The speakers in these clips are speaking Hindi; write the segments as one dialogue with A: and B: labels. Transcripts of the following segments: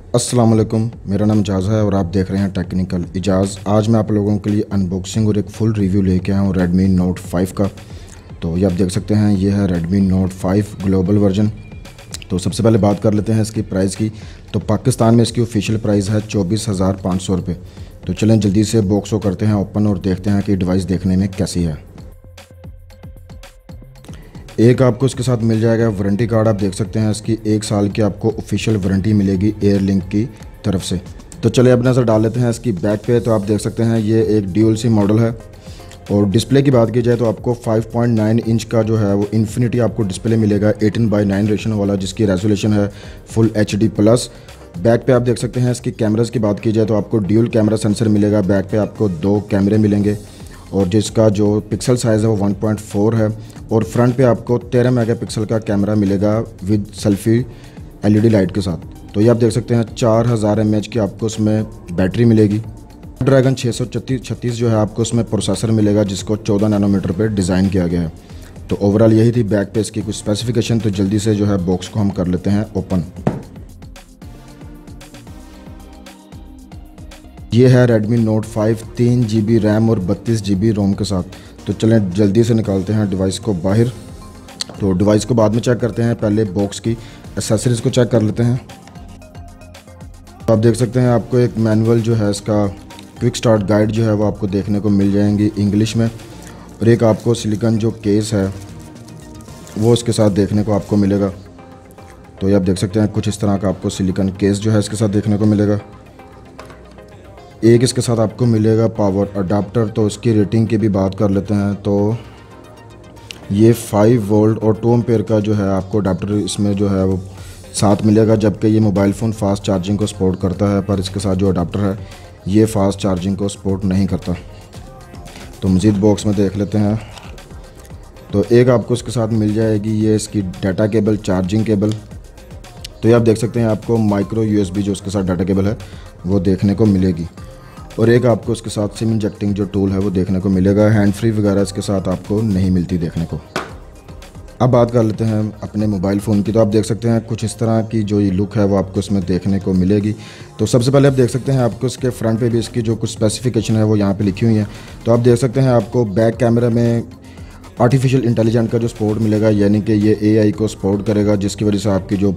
A: अस्सलाम वालेकुम, मेरा नाम इजाज़ है और आप देख रहे हैं टेक्निकल इजाज़। आज मैं आप लोगों के लिए अनबॉक्सिंग और एक फुल रिव्यू लेके आया हूँ रेडमी नोट 5 का। तो ये आप देख सकते हैं, ये है रेडमी नोट 5 ग्लोबल वर्जन। तो सबसे पहले बात कर लेते हैं इसकी प्राइस की। तो पाकिस्तान में इसकी ऑफिशियल प्राइस है 24,500 रुपये। तो चलें जल्दी से बॉक्स को करते हैं ओपन और देखते हैं कि डिवाइस देखने में कैसी है। एक आपको इसके साथ मिल जाएगा वारंटी कार्ड। आप देख सकते हैं इसकी 1 साल की आपको ऑफिशियल वारंटी मिलेगी एयरलिंक की तरफ से। तो चलिए अब नज़र डाल लेते हैं इसकी बैक पे। तो आप देख सकते हैं ये एक ड्यूल सिम मॉडल है। और डिस्प्ले की बात की जाए तो आपको 5.9 इंच का जो है वो इन्फिनिटी आपको डिस्प्ले मिलेगा 18:9 रेशो वाला, जिसकी रेजोल्यूशन है फुल HD प्लस। बैक पे आप देख सकते हैं इसकी कैमरास की बात की जाए तो आपको ड्यूल कैमरा सेंसर मिलेगा। बैक पे आपको 2 कैमरे मिलेंगे और जिसका जो पिक्सल साइज़ है वो 1.4 है। और फ्रंट पे आपको 13 मेगापिक्सल का कैमरा मिलेगा विद सेल्फी LED लाइट के साथ। तो ये आप देख सकते हैं 4000 mAh की आपको उसमें बैटरी मिलेगी। ड्रैगन 636 जो है आपको उसमें प्रोसेसर मिलेगा, जिसको 14 नैनोमीटर पे डिज़ाइन किया गया है। तो ओवरऑल यही थी बैक पे इसकी कुछ स्पेसिफिकेशन। तो जल्दी से जो है बॉक्स को हम कर लेते हैं ओपन। ये है रेडमी नोट 5 3 GB रैम और 32 GB रोम के साथ। तो चलें जल्दी से निकालते हैं डिवाइस को बाहर। तो डिवाइस को बाद में चेक करते हैं, पहले बॉक्स की एक्सेसरीज़ को चेक कर लेते हैं। तो आप देख सकते हैं आपको एक मैनुअल जो है इसका क्विक स्टार्ट गाइड जो है वो आपको देखने को मिल जाएंगी इंग्लिश में। और एक आपको सिलिकॉन जो केस है वो इसके साथ देखने को आपको मिलेगा। तो ये आप देख सकते हैं कुछ इस तरह का आपको सिलिकॉन केस जो है इसके साथ देखने को मिलेगा। एक इसके साथ आपको मिलेगा पावर अडाप्टर। तो इसकी रेटिंग की भी बात कर लेते हैं। तो ये 5 वोल्ट और 2 एम्पेयर का जो है आपको अडाप्टर इसमें जो है वो साथ मिलेगा, जबकि ये मोबाइल फ़ोन फास्ट चार्जिंग को सपोर्ट करता है, पर इसके साथ जो अडाप्टर है ये फास्ट चार्जिंग को सपोर्ट नहीं करता। तो मज़ीद बॉक्स में देख लेते हैं। तो एक आपको इसके साथ मिल जाएगी ये इसकी डाटा केबल, चार्जिंग केबल। तो ये आप देख सकते हैं आपको माइक्रो USB जो उसके साथ डाटा केबल है वो देखने को मिलेगी। और एक आपको इसके साथ सिम इंजेक्टिंग जो टूल है वो देखने को मिलेगा। हैंड फ्री वगैरह इसके साथ आपको नहीं मिलती देखने को। अब बात कर लेते हैं अपने मोबाइल फ़ोन की। तो आप देख सकते हैं कुछ इस तरह की जो ये लुक है वो आपको इसमें देखने को मिलेगी। तो सबसे पहले आप देख सकते हैं आपको इसके फ्रंट पे भी इसकी जो कुछ स्पेसिफिकेशन है वो यहाँ पे लिखी हुई है। तो आप देख सकते हैं आपको बैक कैमरा में आर्टिफिशियल इंटेलिजेंस का जो सपोर्ट मिलेगा, यानी कि ये AI को सपोर्ट करेगा, जिसकी वजह से आपकी जो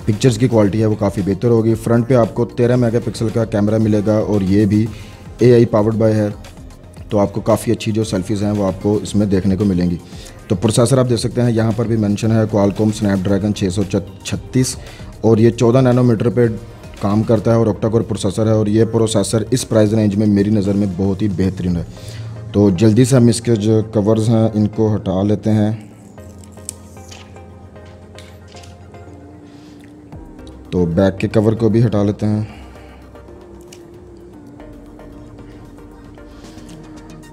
A: पिक्चर्स की क्वालिटी है वो काफ़ी बेहतर होगी। फ्रंट पे आपको 13 मेगापिक्सल का कैमरा मिलेगा और ये भी AI पावर्ड बाय है। तो आपको काफ़ी अच्छी जो सेल्फीज़ हैं वो आपको इसमें देखने को मिलेंगी। तो प्रोसेसर आप देख सकते हैं यहाँ पर भी मेंशन है क्वालकॉम स्नैपड्रैगन 636 और ये 14 नैनोमीटर पे काम करता है और ऑक्टा कोर प्रोसेसर है। और ये प्रोसेसर इस प्राइस रेंज में मेरी नज़र में बहुत ही बेहतरीन है। तो जल्दी से हम इसके जो कवर्स हैं इनको हटा लेते हैं। तो बैक के कवर को भी हटा लेते हैं।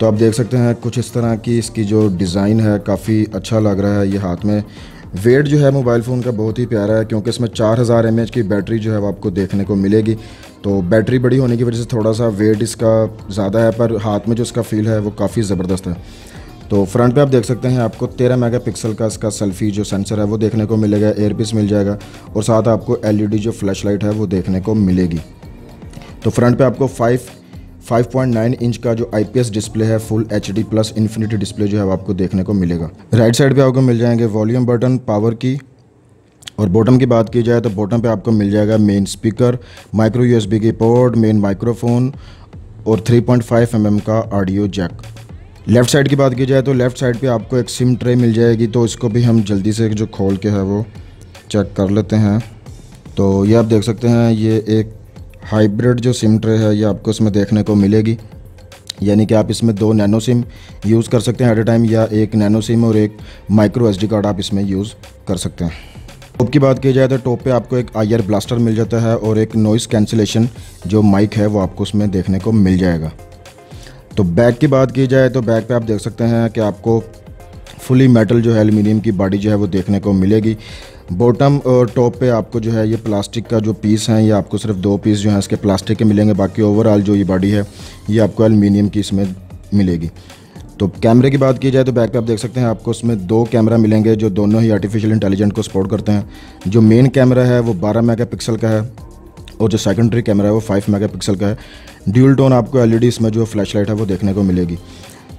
A: तो आप देख सकते हैं कुछ इस तरह की इसकी जो डिज़ाइन है काफ़ी अच्छा लग रहा है ये हाथ में। वेट जो है मोबाइल फ़ोन का बहुत ही प्यारा है, क्योंकि इसमें 4000 mAh की बैटरी जो है वो आपको देखने को मिलेगी। तो बैटरी बड़ी होने की वजह से थोड़ा सा वेट इसका ज़्यादा है, पर हाथ में जो इसका फील है वो काफ़ी ज़बरदस्त है। तो फ्रंट पे आप देख सकते हैं आपको 13 मेगापिक्सल का इसका सेल्फी जो सेंसर है वो देखने को मिलेगा। एयरपीस मिल जाएगा और साथ आपको LED जो फ्लैश लाइट है वो देखने को मिलेगी। तो फ्रंट पे आपको 5.9 इंच का जो IPS डिस्प्ले है full HD plus infinity display जो है वो आपको देखने को मिलेगा। राइट साइड पे आपको मिल जाएंगे वॉल्यूम बटन, पावर की। और बॉटम की बात की जाए तो बॉटम पे आपको मिल जाएगा मेन स्पीकर, माइक्रो USB की पोर्ट, मेन माइक्रोफोन और 3.5 mm का ऑडियो जैक। लेफ़्ट साइड की बात की जाए तो लेफ़्ट साइड पे आपको एक सिम ट्रे मिल जाएगी। तो इसको भी हम जल्दी से जो खोल के है वो चेक कर लेते हैं। तो ये आप देख सकते हैं ये एक हाइब्रिड जो सिम ट्रे है ये आपको इसमें देखने को मिलेगी, यानी कि आप इसमें 2 नैनो सिम यूज़ कर सकते हैं एट ए टाइम, या एक नैनो सिम और एक माइक्रो SD कार्ड आप इसमें यूज़ कर सकते हैं। टॉप की बात की जाए तो टॉप पे आपको एक IR ब्लास्टर मिल जाता है और एक नॉइस कैंसिलेशन जो माइक है वो आपको उसमें देखने को मिल जाएगा। तो बैक की बात की जाए तो बैक पे आप देख सकते हैं कि आपको फुली मेटल जो है एल्युमिनियम की बॉडी जो है वो देखने को मिलेगी। बॉटम और टॉप पे आपको जो है ये प्लास्टिक का जो पीस है ये आपको सिर्फ 2 पीस जो हैं इसके प्लास्टिक के मिलेंगे, बाकी ओवरऑल जो ये बॉडी है ये आपको एल्युमिनियम की इसमें मिलेगी। तो कैमरे की बात की जाए तो बैक पे आप देख सकते हैं आपको इसमें 2 कैमरा मिलेंगे जो दोनों ही आर्टिफिशियल इंटेलिजेंस को सपोर्ट करते हैं। जो मेन कैमरा है वो 12 मेगापिक्सल का है और जो सेकेंडरी कैमरा है वो 5 मेगापिक्सल का है। ड्यूल टोन आपको एलईडी इसमें जो फ्लैश लाइट है वो देखने को मिलेगी।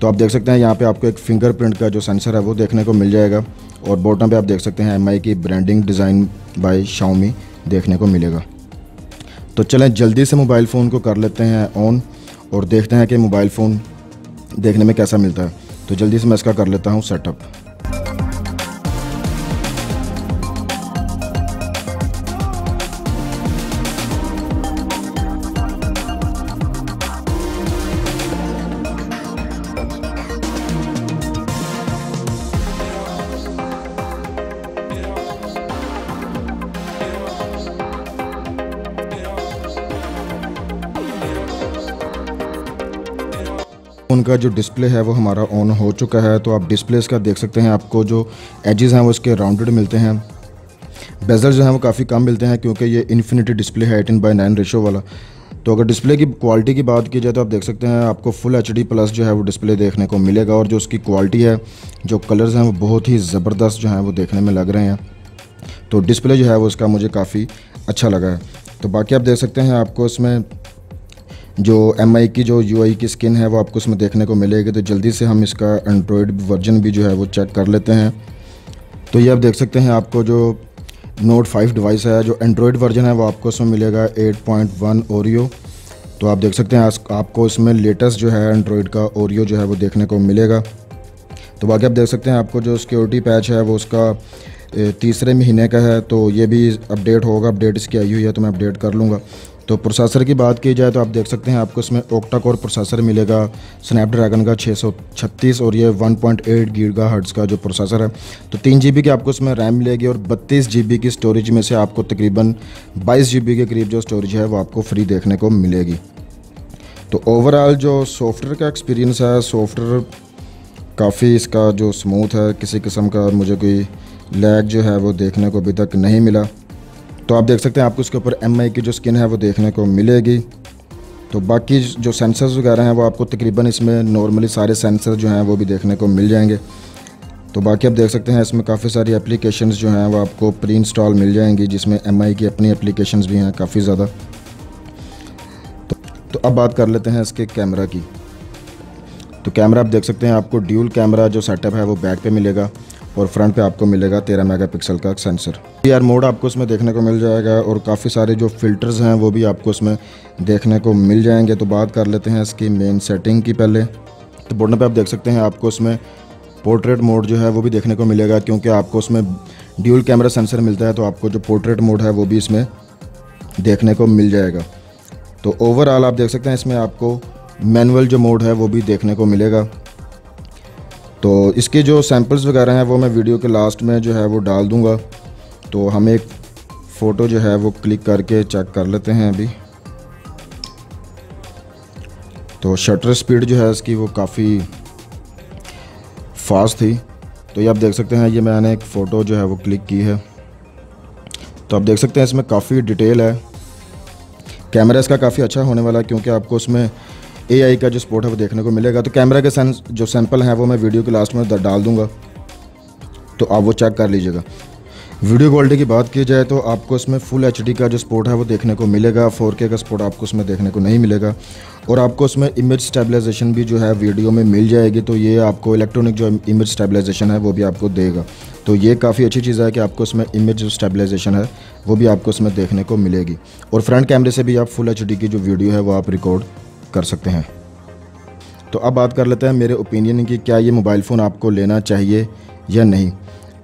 A: तो आप देख सकते हैं यहाँ पे आपको एक फिंगरप्रिंट का जो सेंसर है वो देखने को मिल जाएगा, और बॉटम पे आप देख सकते हैं MI की ब्रांडिंग डिज़ाइन बाय Xiaomi देखने को मिलेगा। तो चलें जल्दी से मोबाइल फ़ोन को कर लेते हैं ऑन और देखते हैं कि मोबाइल फ़ोन देखने में कैसा मिलता है। तो जल्दी से मैं इसका कर लेता हूँ सेटअप। उनका जो डिस्प्ले है वो हमारा ऑन हो चुका है। तो आप डिस्प्ले इसका देख सकते हैं, आपको जो एजेस हैं वो इसके राउंडेड मिलते हैं। बेजल जो हैं वो काफ़ी कम मिलते हैं क्योंकि ये इन्फिनिटी डिस्प्ले है 18:9 रेशो वाला। तो अगर डिस्प्ले की क्वालिटी की बात की जाए तो आप देख सकते हैं आपको फुल HD प्लस जो है वो डिस्प्ले देखने को मिलेगा, और जो उसकी क्वालिटी है, जो कलर्स हैं वो बहुत ही ज़बरदस्त जो हैं वो देखने में लग रहे हैं। तो डिस्प्ले जो है वो उसका मुझे काफ़ी अच्छा लगा है। तो बाकी आप देख सकते हैं आपको इसमें जो MI की जो UI की स्किन है वो आपको इसमें देखने को मिलेगी। तो जल्दी से हम इसका एंड्रॉयड वर्जन भी जो है वो चेक कर लेते हैं। तो ये आप देख सकते हैं आपको जो Note 5 डिवाइस है, जो एंड्रॉयड वर्जन है वो आपको इसमें मिलेगा 8.1 ओरियो। तो आप देख सकते हैं आपको इसमें लेटेस्ट जो है एंड्रॉयड का ओरियो जो है वो देखने को मिलेगा। तो बाकी आप देख सकते हैं आपको जो सिक्योरिटी पैच है वो उसका 3रे महीने का है। तो ये भी अपडेट होगा, अपडेट इसकी आई हुई है तो मैं अपडेट कर लूँगा। तो प्रोसेसर की बात की जाए तो आप देख सकते हैं आपको इसमें ऑक्टा कोर प्रोसेसर मिलेगा स्नैपड्रैगन का 636, और ये 1.8 गीगाहर्ट्ज़ का जो प्रोसेसर है। तो 3 GB की आपको इसमें रैम मिलेगी, और 32 GB की स्टोरेज में से आपको तकरीबन 22 GB के करीब जो स्टोरेज है वो आपको फ्री देखने को मिलेगी। तो ओवरऑल जो सॉफ्टवेयर का एक्सपीरियंस है, सॉफ्टवेयर काफ़ी इसका जो स्मूथ है, किसी किस्म का मुझे कोई लैग जो है वो देखने को अभी तक नहीं मिला। तो आप देख सकते हैं आपको इसके ऊपर MI की जो स्किन है वो देखने को मिलेगी। तो बाकी जो सेंसर्स वगैरह हैं वो आपको तकरीबन इसमें नॉर्मली सारे सेंसर जो हैं वो भी देखने को मिल जाएंगे। तो बाकी आप देख सकते हैं इसमें काफ़ी सारी एप्लीकेशंस जो हैं वो आपको प्री इंस्टॉल मिल जाएंगी, जिसमें MI की अपनी एप्लीकेशंस भी हैं काफ़ी ज़्यादा। तो अब बात कर लेते हैं इसके कैमरा की। तो कैमरा आप देख सकते हैं आपको ड्यूल कैमरा जो सेटअप है वो बैक पे मिलेगा, और फ्रंट पे आपको मिलेगा 13 मेगापिक्सल का सेंसर। AR मोड आपको इसमें देखने को मिल जाएगा, और काफ़ी सारे जो फ़िल्टर्स हैं वो भी आपको इसमें देखने को मिल जाएंगे। तो बात कर लेते हैं इसकी मेन सेटिंग की पहले। तो बटन पे आप देख सकते हैं आपको इसमें पोर्ट्रेट मोड जो है वो भी देखने को मिलेगा, क्योंकि आपको उसमें ड्यूल कैमरा सेंसर मिलता है। तो आपको जो पोर्ट्रेट मोड है वो भी इसमें देखने को मिल जाएगा। तो ओवरऑल आप देख सकते हैं इसमें आपको मैनुअल जो मोड है वो भी देखने को मिलेगा। तो इसके जो सैम्पल्स वगैरह हैं वो मैं वीडियो के लास्ट में जो है वो डाल दूंगा। तो हम एक फ़ोटो जो है वो क्लिक करके चेक कर लेते हैं अभी। तो शटर स्पीड जो है इसकी वो काफ़ी फास्ट थी। तो ये आप देख सकते हैं, ये मैंने एक फ़ोटो जो है वो क्लिक की है। तो आप देख सकते हैं इसमें काफ़ी डिटेल है। कैमरा इसका काफ़ी अच्छा होने वाला है, क्योंकि आपको उसमें AI का जो सपोर्ट है वो देखने को मिलेगा। तो कैमरा के जो सैंपल हैं वो मैं वीडियो के लास्ट में डाल दूंगा, तो आप वो चेक कर लीजिएगा। वीडियो क्वालिटी की बात की जाए तो आपको इसमें फुल HD का जो सपोर्ट है वो देखने को मिलेगा। 4K का सपोर्ट आपको उसमें देखने को नहीं मिलेगा, और आपको उसमें इमेज स्टेबलाइजेशन भी जो है वीडियो में मिल जाएगी। तो ये आपको इलेक्ट्रॉनिक जो इमेज स्टेबलाइजेशन है वो भी आपको देगा। तो ये काफ़ी अच्छी चीज़ है कि आपको इसमें इमेज स्टेबलाइजेशन है वो भी आपको इसमें देखने को मिलेगी, और फ्रंट कैमरे से भी आप फुल HD की जो वीडियो है वो आप रिकॉर्ड कर सकते हैं। तो अब बात कर लेते हैं मेरे ओपिनियन की, क्या ये मोबाइल फ़ोन आपको लेना चाहिए या नहीं।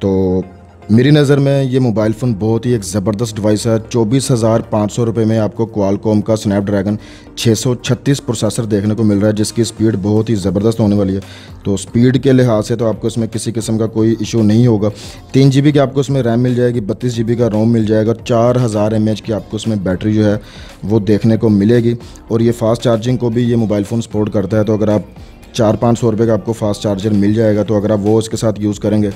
A: तो मेरी नज़र में ये मोबाइल फ़ोन बहुत ही एक ज़बरदस्त डिवाइस है। 24,500 रुपये में आपको क्वालकॉम का स्नैपड्रैगन 636 प्रोसेसर देखने को मिल रहा है, जिसकी स्पीड बहुत ही ज़बरदस्त होने वाली है। तो स्पीड के लिहाज से तो आपको इसमें किसी किस्म का कोई इशू नहीं होगा। 3 GB की आपको इसमें रैम मिल जाएगी, 32 GB का रोम मिल जाएगा, 4000 mAh की आपको इसमें बैटरी जो है वो देखने को मिलेगी। और ये फास्ट चार्जिंग को भी ये मोबाइल फ़ोन सपोर्ट करता है। तो अगर आप 400-500 रुपये का आपको फास्ट चार्जर मिल जाएगा, तो अगर आप वो इसके साथ यूज़ करेंगे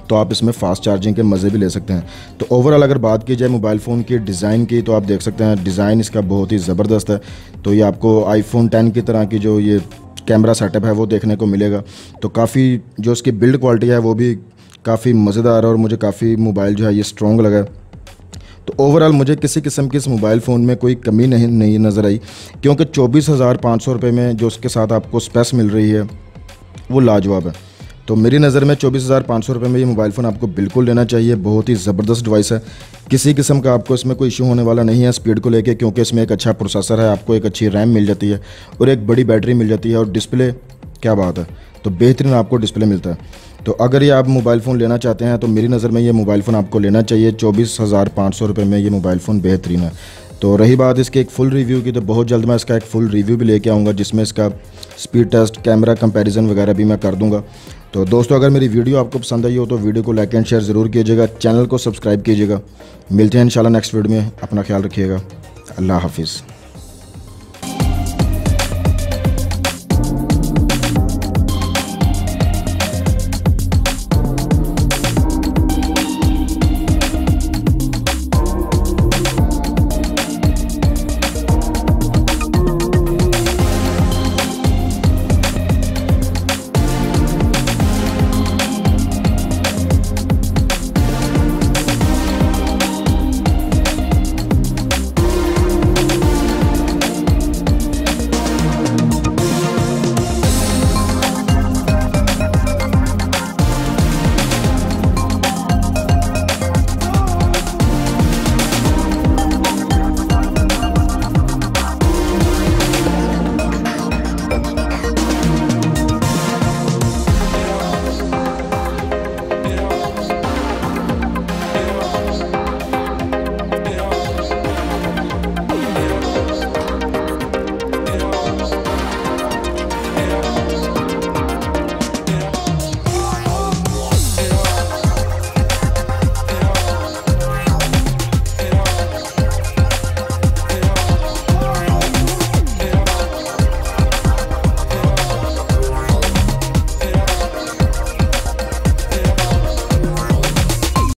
A: तो आप इसमें फ़ास्ट चार्जिंग के मज़े भी ले सकते हैं। तो ओवरऑल अगर बात की जाए मोबाइल फ़ोन की डिज़ाइन की, तो आप देख सकते हैं डिज़ाइन इसका बहुत ही ज़बरदस्त है। तो ये आपको iPhone 10 की तरह की जो ये कैमरा सेटअप है वो देखने को मिलेगा। तो काफ़ी जो इसकी बिल्ड क्वालिटी है वो भी काफ़ी मज़ेदार है, और मुझे काफ़ी मोबाइल जो है ये स्ट्रॉन्ग लगा। तो ओवरऑल मुझे किसी किस्म की इस मोबाइल फ़ोन में कोई कमी नहीं नज़र आई, क्योंकि 24,500 रुपये में जो उसके साथ आपको स्पेस मिल रही है वो लाजवाब है। तो मेरी नज़र में 24,500 रुपये में ये मोबाइल फ़ोन आपको बिल्कुल लेना चाहिए। बहुत ही ज़बरदस्त डिवाइस है, किसी किस्म का आपको इसमें कोई इशू होने वाला नहीं है स्पीड को लेके, क्योंकि इसमें एक अच्छा प्रोसेसर है, आपको एक अच्छी रैम मिल जाती है और एक बड़ी बैटरी मिल जाती है, और डिस्प्ले क्या बात है, तो बेहतरीन आपको डिस्प्ले मिलता है। तो अगर ये आप मोबाइल फ़ोन लेना चाहते हैं तो मेरी नज़र में ये मोबाइल फ़ोन आपको लेना चाहिए। 24,500 रुपये में ये मोबाइल फ़ोन बेहतरीन है। तो रही बात इसके एक फ़ुल रिव्यू की, तो बहुत जल्द मैं इसका एक फ़ुल रिव्यू भी लेके आऊँगा, जिसमें इसका स्पीड टेस्ट, कैमरा कंपैरिजन वगैरह भी मैं कर दूँगा। तो दोस्तों, अगर मेरी वीडियो आपको पसंद आई हो तो वीडियो को लाइक एंड शेयर ज़रूर कीजिएगा, चैनल को सब्सक्राइब कीजिएगा। मिलते हैं इंशाल्लाह नेक्स्ट वीडियो में। अपना ख्याल रखिएगा। अल्लाह हाफिज़।